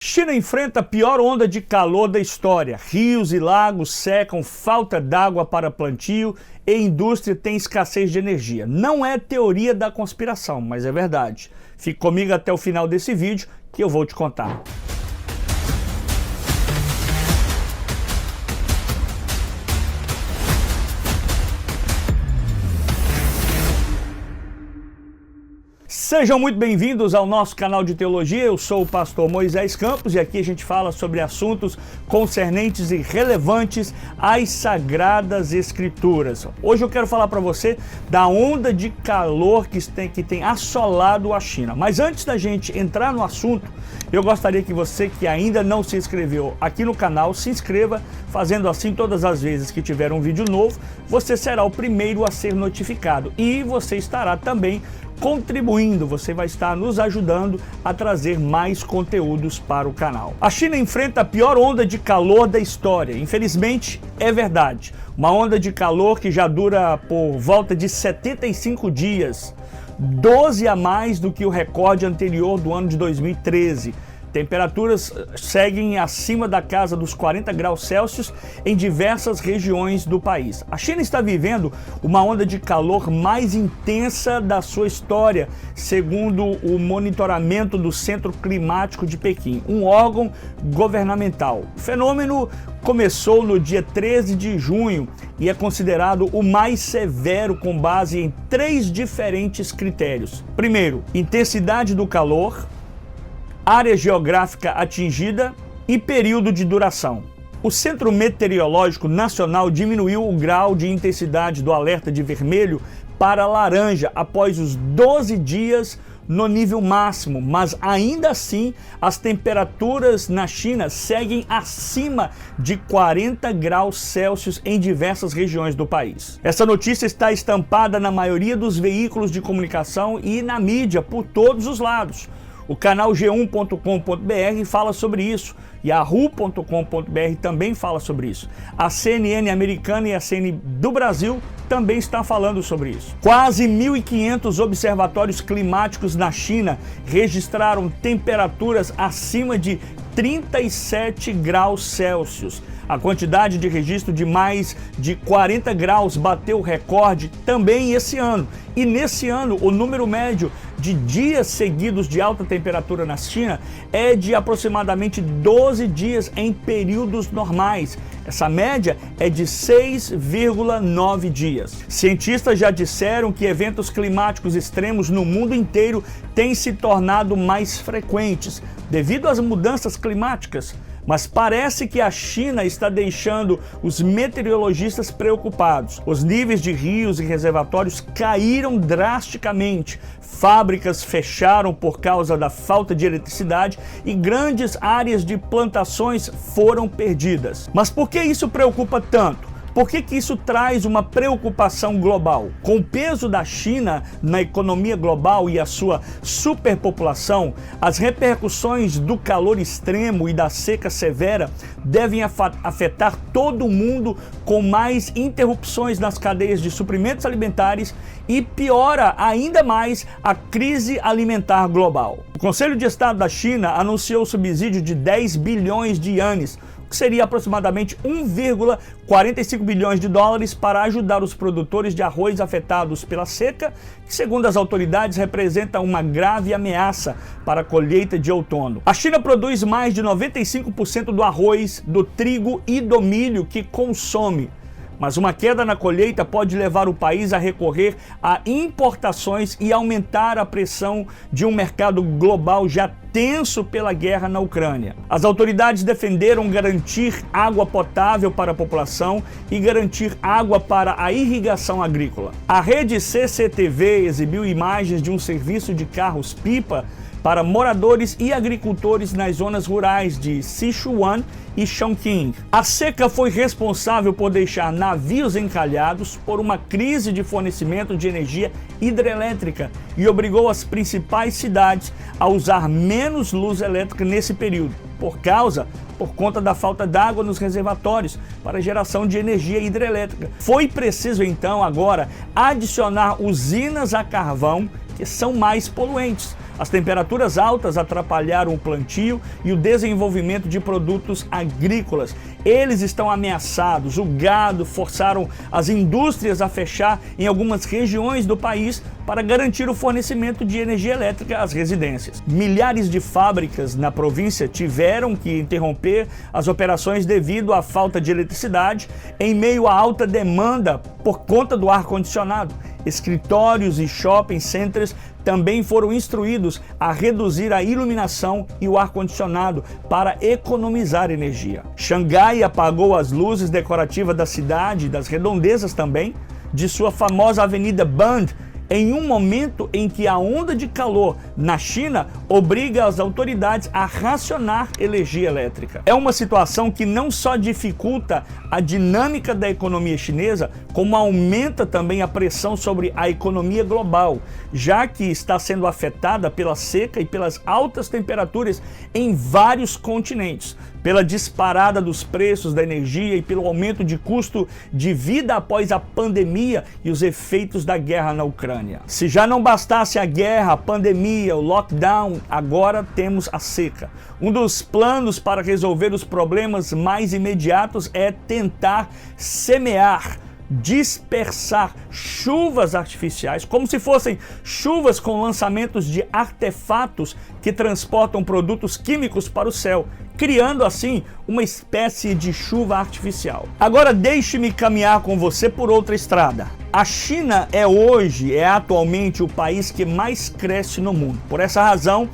China enfrenta a pior onda de calor da história. Rios e lagos secam, falta d'água para plantio e indústria tem escassez de energia. Não é teoria da conspiração, mas é verdade. Fique comigo até o final desse vídeo que eu vou te contar. Sejam muito bem-vindos ao nosso canal de teologia. Eu sou o pastor Moisés Campos e aqui a gente fala sobre assuntos concernentes e relevantes às Sagradas Escrituras. Hoje eu quero falar para você da onda de calor que tem assolado a China. Mas antes da gente entrar no assunto, eu gostaria que você que ainda não se inscreveu aqui no canal, se inscreva. Fazendo assim, todas as vezes que tiver um vídeo novo, você será o primeiro a ser notificado e você estará também contribuindo, você vai estar nos ajudando a trazer mais conteúdos para o canal. A China enfrenta a pior onda de calor da história. Infelizmente, é verdade. Uma onda de calor que já dura por volta de 75 dias, 12 a mais do que o recorde anterior do ano de 2013. Temperaturas seguem acima da casa dos 40 graus Celsius em diversas regiões do país. A China está vivendo uma onda de calor mais intensa da sua história, segundo o monitoramento do Centro Climático de Pequim, um órgão governamental. O fenômeno começou no dia 13 de junho e é considerado o mais severo com base em 3 diferentes critérios. Primeiro, intensidade do calor, área geográfica atingida e período de duração. O Centro Meteorológico Nacional diminuiu o grau de intensidade do alerta de vermelho para laranja após os 12 dias no nível máximo, mas ainda assim as temperaturas na China seguem acima de 40 graus Celsius em diversas regiões do país. Essa notícia está estampada na maioria dos veículos de comunicação e na mídia por todos os lados. O canal G1.com.br fala sobre isso, Yahoo.com.br também fala sobre isso. A CNN americana e a CNN do Brasil também estão falando sobre isso. Quase 1.500 observatórios climáticos na China registraram temperaturas acima de 37 graus Celsius. A quantidade de registro de mais de 40 graus bateu o recorde também esse ano. E nesse ano, o número médio de dias seguidos de alta temperatura na China é de aproximadamente 12 dias em períodos normais. Essa média é de 6,9 dias. Cientistas já disseram que eventos climáticos extremos no mundo inteiro têm se tornado mais frequentes devido às mudanças climáticas. Mas parece que a China está deixando os meteorologistas preocupados. Os níveis de rios e reservatórios caíram drasticamente, fábricas fecharam por causa da falta de eletricidade e grandes áreas de plantações foram perdidas. Mas por que isso preocupa tanto? Por que isso traz uma preocupação global? Com o peso da China na economia global e a sua superpopulação, as repercussões do calor extremo e da seca severa devem afetar todo o mundo, com mais interrupções nas cadeias de suprimentos alimentares e piora ainda mais a crise alimentar global. O Conselho de Estado da China anunciou o subsídio de 10 bilhões de ienes, que seria aproximadamente 1,45 bilhões de dólares para ajudar os produtores de arroz afetados pela seca, que segundo as autoridades representa uma grave ameaça para a colheita de outono. A China produz mais de 95% do arroz, do trigo e do milho que consome. Mas uma queda na colheita pode levar o país a recorrer a importações e aumentar a pressão de um mercado global já tenso pela guerra na Ucrânia. As autoridades defenderam garantir água potável para a população e garantir água para a irrigação agrícola. A rede CCTV exibiu imagens de um serviço de carros-pipa para moradores e agricultores nas zonas rurais de Sichuan e Chongqing. A seca foi responsável por deixar navios encalhados por uma crise de fornecimento de energia hidrelétrica e obrigou as principais cidades a usar menos luz elétrica nesse período, por conta da falta d'água nos reservatórios para geração de energia hidrelétrica. Foi preciso então agora adicionar usinas a carvão que são mais poluentes. As temperaturas altas atrapalharam o plantio e o desenvolvimento de produtos agrícolas. Eles estão ameaçados. O gado forçaram as indústrias a fechar em algumas regiões do país para garantir o fornecimento de energia elétrica às residências. Milhares de fábricas na província tiveram que interromper as operações devido à falta de eletricidade em meio à alta demanda por conta do ar-condicionado. Escritórios e shopping centers também foram instruídos a reduzir a iluminação e o ar-condicionado para economizar energia. Xangai apagou as luzes decorativas da cidade e das redondezas também de sua famosa Avenida Bund, em um momento em que a onda de calor na China obriga as autoridades a racionar energia elétrica. É uma situação que não só dificulta a dinâmica da economia chinesa, como aumenta também a pressão sobre a economia global, já que está sendo afetada pela seca e pelas altas temperaturas em vários continentes, pela disparada dos preços da energia e pelo aumento de custo de vida após a pandemia e os efeitos da guerra na Ucrânia. Se já não bastasse a guerra, a pandemia, o lockdown, agora temos a seca. Um dos planos para resolver os problemas mais imediatos é tentar semear, dispersar chuvas artificiais, como se fossem chuvas com lançamentos de artefatos que transportam produtos químicos para o céu, criando assim uma espécie de chuva artificial. Agora deixe-me caminhar com você por outra estrada. A China é atualmente o país que mais cresce no mundo. Por essa razão,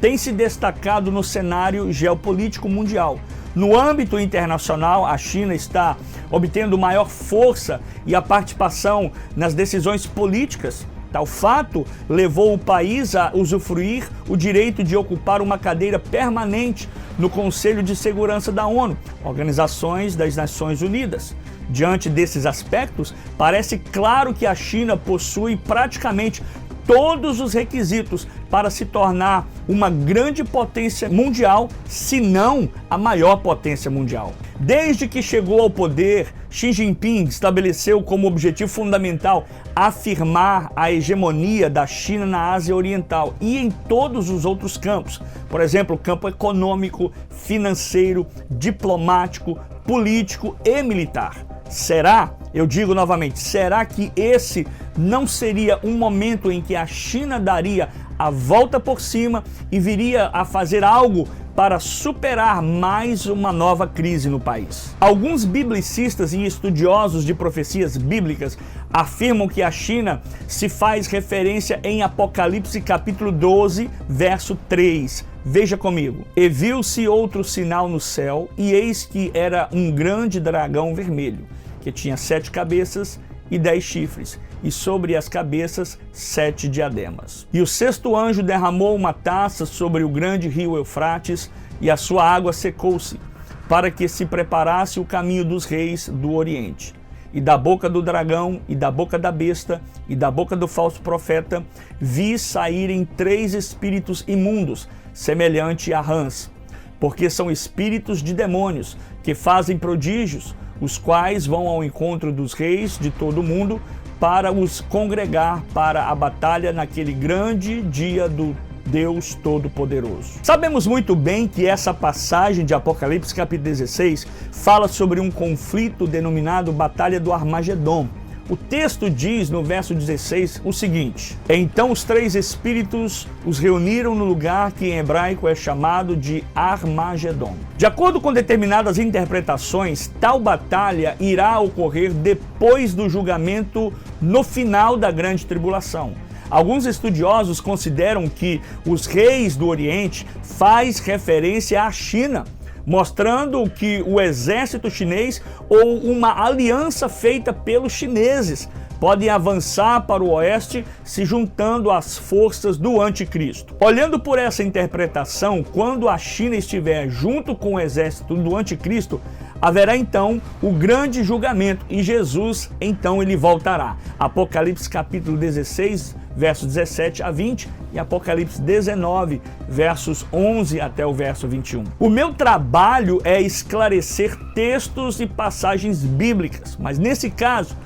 tem se destacado no cenário geopolítico mundial. No âmbito internacional, a China está obtendo maior força e a participação nas decisões políticas. Tal fato levou o país a usufruir o direito de ocupar uma cadeira permanente no Conselho de Segurança da ONU, Organizações das Nações Unidas. Diante desses aspectos, parece claro que a China possui praticamente todos os requisitos para se tornar uma grande potência mundial, se não a maior potência mundial. Desde que chegou ao poder, Xi Jinping estabeleceu como objetivo fundamental afirmar a hegemonia da China na Ásia Oriental e em todos os outros campos. Por exemplo, campo econômico, financeiro, diplomático, político e militar. Será, eu digo novamente, será que esse não seria um momento em que a China daria a volta por cima e viria a fazer algo para superar mais uma nova crise no país? Alguns biblicistas e estudiosos de profecias bíblicas afirmam que a China se faz referência em Apocalipse capítulo 12, verso 3. Veja comigo. E viu-se outro sinal no céu, e eis que era um grande dragão vermelho, que tinha 7 cabeças e 10 chifres, e sobre as cabeças 7 diademas. E o 6º anjo derramou uma taça sobre o grande rio Eufrates, e a sua água secou-se, para que se preparasse o caminho dos reis do Oriente. E da boca do dragão, e da boca da besta, e da boca do falso profeta, vi saírem 3 espíritos imundos, semelhante a rãs, porque são espíritos de demônios, que fazem prodígios, os quais vão ao encontro dos reis de todo o mundo para os congregar para a batalha naquele grande dia do Deus Todo-Poderoso. Sabemos muito bem que essa passagem de Apocalipse capítulo 16 fala sobre um conflito denominado Batalha do Armagedon. O texto diz no verso 16 o seguinte: então os 3 espíritos os reuniram no lugar que em hebraico é chamado de Armagedon. De acordo com determinadas interpretações, tal batalha irá ocorrer depois do julgamento no final da grande tribulação. Alguns estudiosos consideram que os reis do Oriente faz referência à China, mostrando que o exército chinês ou uma aliança feita pelos chineses podem avançar para o oeste, se juntando às forças do anticristo. Olhando por essa interpretação, quando a China estiver junto com o exército do anticristo, haverá então o grande julgamento e Jesus então ele voltará. Apocalipse capítulo 16, versos 17 a 20 e Apocalipse 19, versos 11 até o verso 21. O meu trabalho é esclarecer textos e passagens bíblicas, mas nesse caso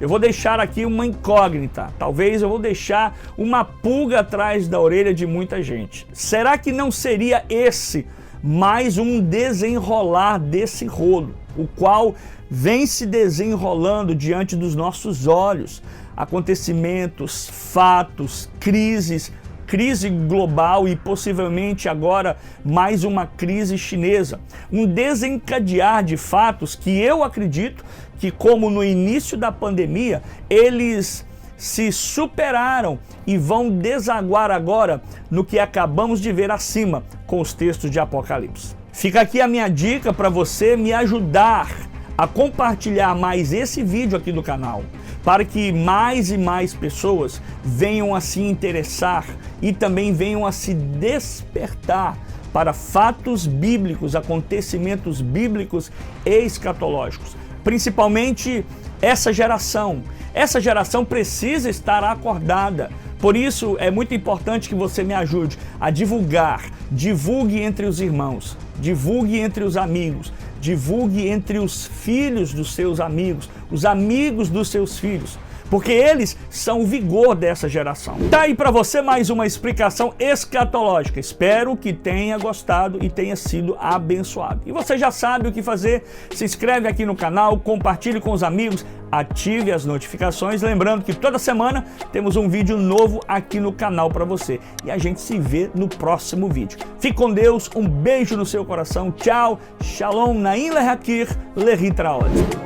eu vou deixar aqui uma incógnita. Talvez eu vou deixar uma pulga atrás da orelha de muita gente. Será que não seria esse mais um desenrolar desse rolo, o qual vem se desenrolando diante dos nossos olhos? Acontecimentos, fatos, crises, crise global e possivelmente agora mais uma crise chinesa. Um desencadear de fatos que eu acredito que, como no início da pandemia, eles se superaram e vão desaguar agora no que acabamos de ver acima com os textos de Apocalipse. Fica aqui a minha dica para você me ajudar a compartilhar mais esse vídeo aqui do canal, para que mais e mais pessoas venham a se interessar e também venham a se despertar para fatos bíblicos, acontecimentos bíblicos e escatológicos. Principalmente essa geração. Essa geração precisa estar acordada. Por isso é muito importante que você me ajude a divulgar. Divulgue entre os irmãos, divulgue entre os amigos, divulgue entre os filhos dos seus amigos, os amigos dos seus filhos, porque eles são o vigor dessa geração. Tá aí para você mais uma explicação escatológica. Espero que tenha gostado e tenha sido abençoado. E você já sabe o que fazer. Se inscreve aqui no canal, compartilhe com os amigos, ative as notificações. Lembrando que toda semana temos um vídeo novo aqui no canal para você. E a gente se vê no próximo vídeo. Fique com Deus, um beijo no seu coração. Tchau, Shalom, Naim Lehakir, Lehitraot.